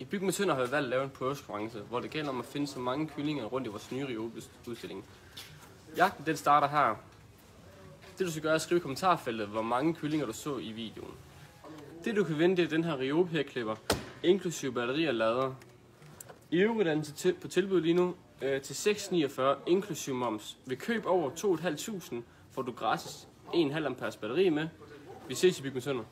I Byg med Tønder har vi valgt at lave en påskekonkurrence, hvor det gælder om at finde så mange kyllinger rundt i vores nye Riobe-udstilling. Jagten den starter her. Det du skal gøre er at skrive i kommentarfeltet, hvor mange kyllinger du så i videoen. Det du kan vinde, det er den her Riobe-klipper, inklusive batteri og lader. I øvrigt er den på tilbud lige nu til 6,49 inklusive moms. Ved køb over 2.500 får du gratis 1,5 amperes batteri med. Vi ses i Byg med Tønder.